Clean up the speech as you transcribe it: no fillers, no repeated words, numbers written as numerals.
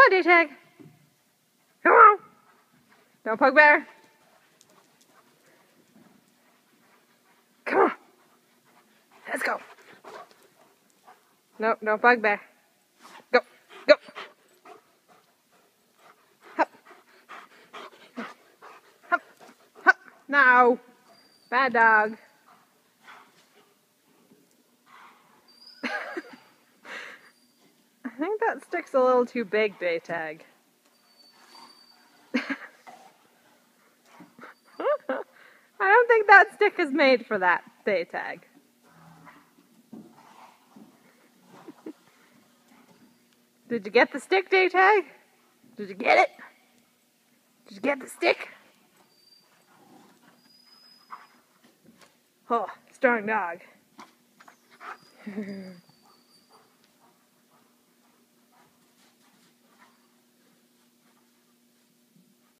on, Day-Tag. Come on. Don't poke bear. Come on. Let's go. Nope, no bugbear. Go, go. Hup. Hup, hup. No. Bad dog. I think that stick's a little too big, Day-Tag. I don't think that stick is made for that, Day-Tag. Did you get the stick, Day-Tag? Did you get it? Did you get the stick? Oh, strong dog.